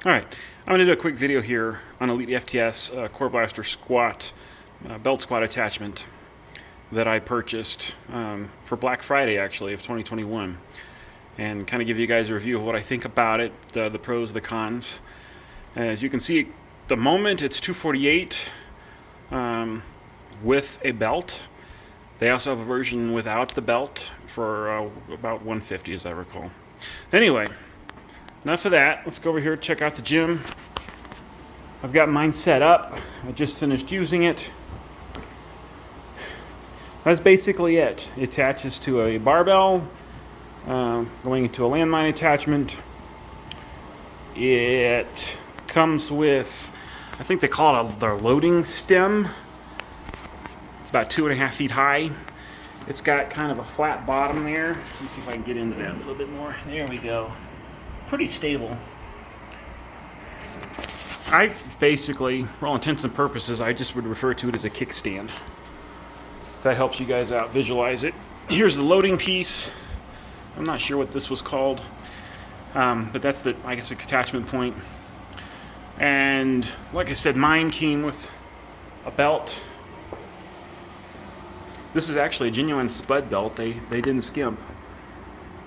All right, I'm going to do a quick video here on EliteFTS Core Blaster Squat belt squat attachment that I purchased for Black Friday actually of 2021, and kind of give you guys a review of what I think about it, the pros, the cons. As you can see, at the moment it's $248 with a belt. They also have a version without the belt for about $150 as I recall. Anyway, enough of that. Let's go over here, check out the gym. I've got mine set up. I just finished using it. That's basically it. It attaches to a barbell, going into a landmine attachment. It comes with, I think they call it their loading stem. It's about 2.5 feet high. It's got kind of a flat bottom there. Let me see if I can get into that a little bit more. There we go. Pretty stable. I basically, for all intents and purposes, I just would refer to it as a kickstand. If that helps you guys out, visualize it. Here's the loading piece. I'm not sure what this was called, but that's the, I guess, the attachment point. And like I said, mine came with a belt. This is actually a genuine spud belt. They didn't skimp.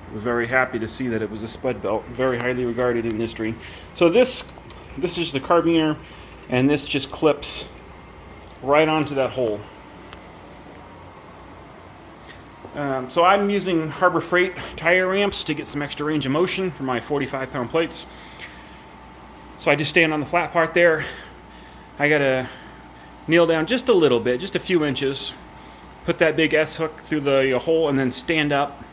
I was very happy to see that it was a spud belt, very highly regarded in industry. So this is the carabiner, and this just clips right onto that hole. So I'm using Harbor Freight tire ramps to get some extra range of motion for my 45-pound plates. So I just stand on the flat part there. I gotta kneel down just a little bit, just a few inches, put that big S hook through the hole, and then stand up.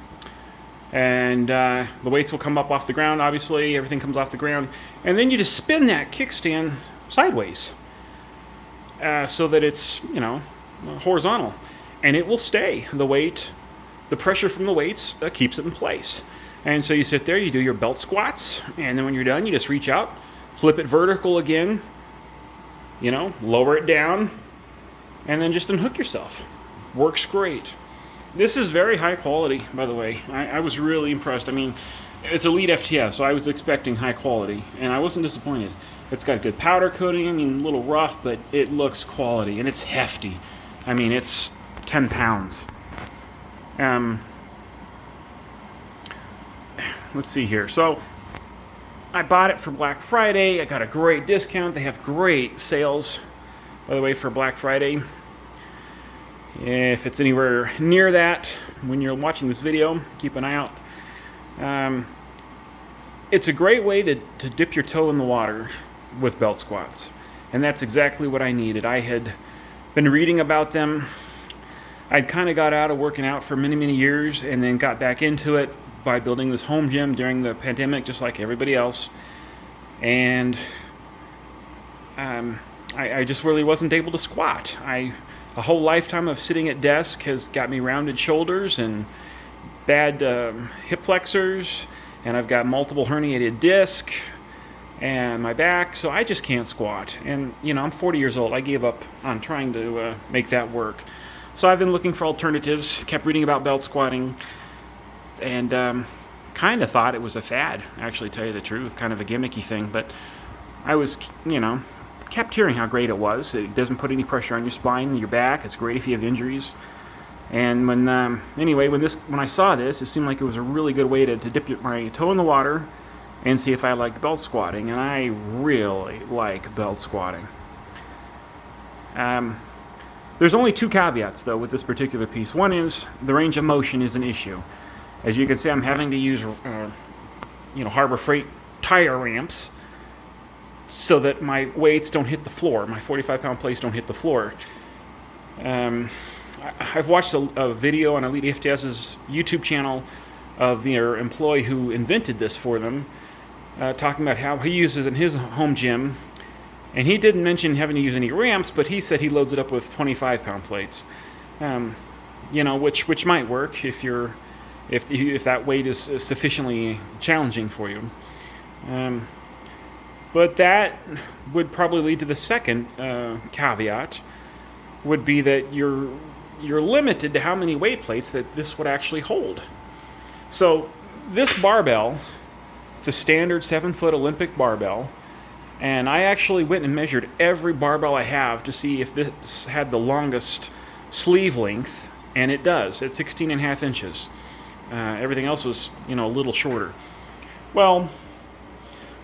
And the weights will come up off the ground, obviously, everything comes off the ground. And then you just spin that kickstand sideways so that it's, horizontal. And it will stay. The weight, the pressure from the weights keeps it in place. And so you sit there, you do your belt squats, and then when you're done, you just reach out, flip it vertical again, lower it down, and then just unhook yourself. Works great. This is very high quality, by the way. I was really impressed. I mean, it's EliteFTS, so I was expecting high quality, and I wasn't disappointed. It's got good powder coating. I mean, a little rough, but it looks quality, and it's hefty. I mean, it's 10 pounds. Let's see here. So I bought it for Black Friday. I got a great discount. They have great sales, by the way, for Black Friday. If it's anywhere near that when you're watching this video, keep an eye out. It's a great way to dip your toe in the water with belt squats, and that's exactly what I needed. I had been reading about them. I'd kind of got out of working out for many years, and then got back into it by building this home gym during the pandemic, just like everybody else. And I just really wasn't able to squat. A whole lifetime of sitting at desk has got me rounded shoulders and bad hip flexors, and I've got multiple herniated disc and my back, so I just can't squat. And I'm 40 years old. I gave up on trying to make that work. So I've been looking for alternatives, kept reading about belt squatting, and kind of thought it was a fad, actually, to tell you the truth, kind of a gimmicky thing. But I was, kept hearing how great it was. It doesn't put any pressure on your spine and your back. It's great if you have injuries. And when I saw this, it seemed like it was a really good way to dip my toe in the water and see if I liked belt squatting. And I really like belt squatting. There's only two caveats, though, with this particular piece. One is the range of motion is an issue. As you can see, I'm having to use Harbor Freight tire ramps so that my weights don't hit the floor. My 45-pound plates don't hit the floor. I've watched a video on EliteFTS's YouTube channel of their employee who invented this for them, talking about how he uses it in his home gym. And he didn't mention having to use any ramps, but he said he loads it up with 25-pound plates, which might work if that weight is sufficiently challenging for you. But that would probably lead to the second caveat, would be that you're limited to how many weight plates that this would actually hold. So this barbell, it's a standard 7-foot Olympic barbell. And I actually went and measured every barbell I have to see if this had the longest sleeve length, and it does. It's 16.5 inches. Everything else was, a little shorter. Well,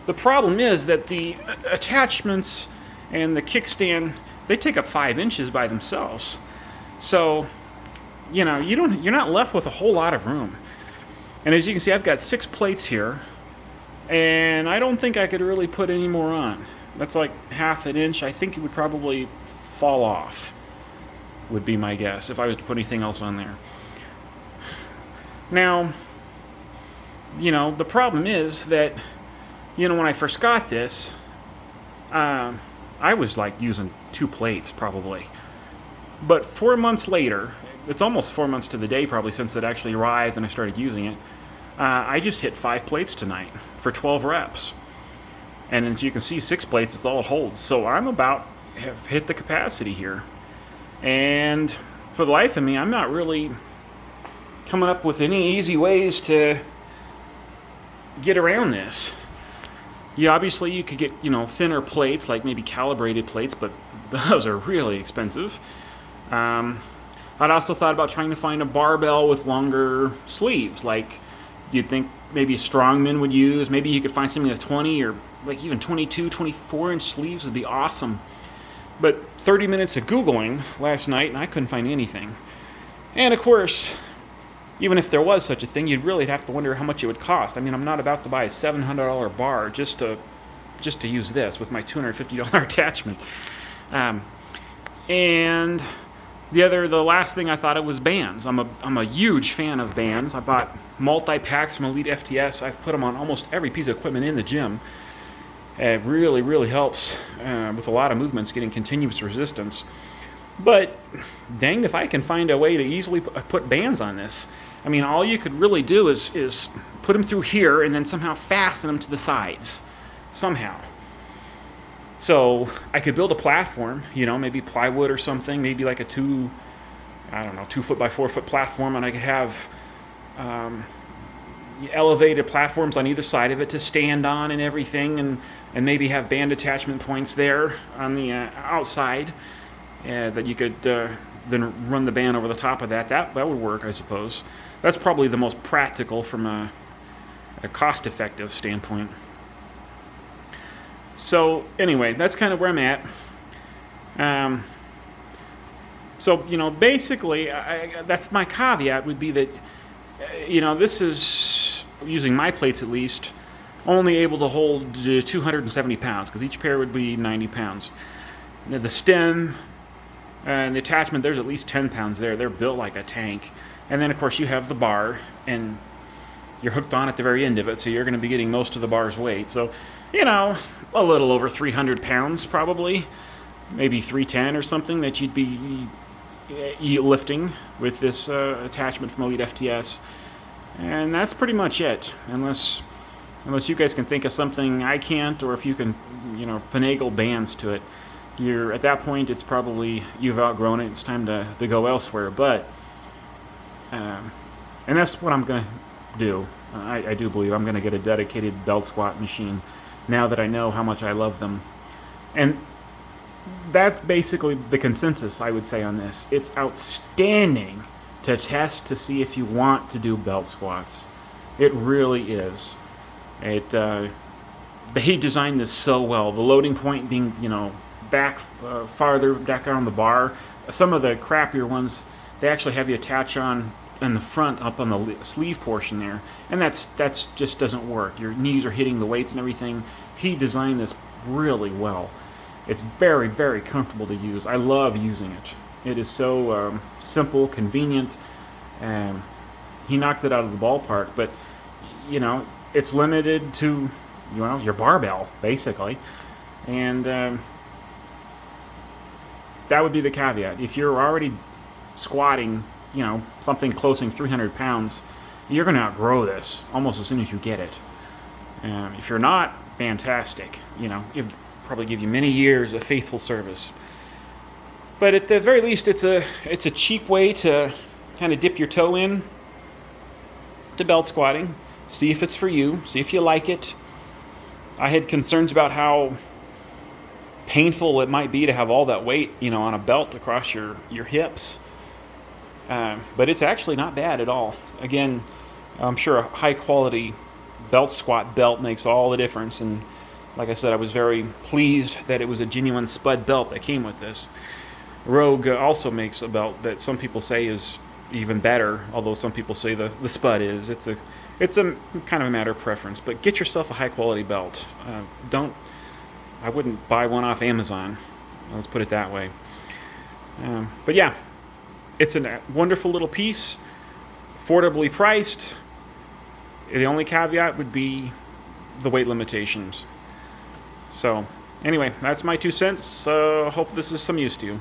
the problem is that the attachments and the kickstand, they take up 5 inches by themselves. So, you're not left with a whole lot of room. And as you can see, I've got 6 plates here, and I don't think I could really put any more on. That's like half an inch. I think it would probably fall off, would be my guess, if I was to put anything else on there. Now, the problem is that, when I first got this, I was like using 2 plates probably. But 4 months later, it's almost 4 months to the day probably since it actually arrived and I started using it, I just hit 5 plates tonight for 12 reps. And as you can see, 6 plates is all it holds. So I'm about have hit the capacity here. And for the life of me, I'm not really coming up with any easy ways to get around this. Obviously you could get, thinner plates, like maybe calibrated plates, but those are really expensive. I'd also thought about trying to find a barbell with longer sleeves, like you'd think maybe a strongman would use. Maybe you could find something with 20 or like even 22, 24-inch sleeves would be awesome. But 30 minutes of Googling last night, and I couldn't find anything. And of course, even if there was such a thing, you'd really have to wonder how much it would cost. I mean, I'm not about to buy a $700 bar just to use this with my $250 attachment. And the last thing I thought of was bands. I'm a huge fan of bands. I bought multi-packs from EliteFTS. I've put them on almost every piece of equipment in the gym. It really, really helps with a lot of movements getting continuous resistance. But danged if I can find a way to easily put bands on this. I mean, all you could really do is put them through here and then somehow fasten them to the sides. Somehow. So I could build a platform, maybe plywood or something, maybe like a 2 foot by 4 foot platform, and I could have elevated platforms on either side of it to stand on and everything, and maybe have band attachment points there on the outside that you could then run the band over the top of that. That would work, I suppose. That's probably the most practical from a cost-effective standpoint. So anyway, that's kind of where I'm at. So basically, that's my caveat would be that, this is, using my plates at least, only able to hold 270 pounds, because each pair would be 90 pounds. Now, the stem and the attachment, there's at least 10 pounds there. They're built like a tank. And then, of course, you have the bar, and you're hooked on at the very end of it, so you're going to be getting most of the bar's weight. So, a little over 300 pounds probably, maybe 310 or something that you'd be lifting with this attachment from EliteFTS. And that's pretty much it, unless you guys can think of something I can't, or if you can, finagle bands to it. At that point, it's probably, you've outgrown it, it's time to go elsewhere. But, and that's what I'm going to do. I do believe I'm going to get a dedicated belt squat machine now that I know how much I love them. And that's basically the consensus, I would say, on this. It's outstanding to test to see if you want to do belt squats. It really is. They designed this so well. The loading point being, back farther back on the bar. Some of the crappier ones, they actually have you attach on in the front, up on the sleeve portion there, and that's just doesn't work. Your knees are hitting the weights and everything. He designed this really well. It's very, very comfortable to use. I love using it. It is so simple, convenient, and he knocked it out of the ballpark. But it's limited to your barbell basically, and that would be the caveat. If you're already squatting something closing 300 pounds, you're going to outgrow this almost as soon as you get it. If you're not, fantastic. It'll probably give you many years of faithful service. But at the very least, it's a cheap way to kind of dip your toe in to belt squatting, see if it's for you, see if you like it. I had concerns about how painful it might be to have all that weight, you know, on a belt across your hips. But it's actually not bad at all. Again, I'm sure a high quality belt squat belt makes all the difference. And like I said, I was very pleased that it was a genuine Spud belt that came with this. Rogue also makes a belt that some people say is even better, although some people say the Spud is. It's a kind of a matter of preference. But get yourself a high quality belt. I wouldn't buy one off Amazon. Let's put it that way. But yeah, it's a wonderful little piece, affordably priced. The only caveat would be the weight limitations. So anyway, that's my 2 cents. Hope this is some use to you.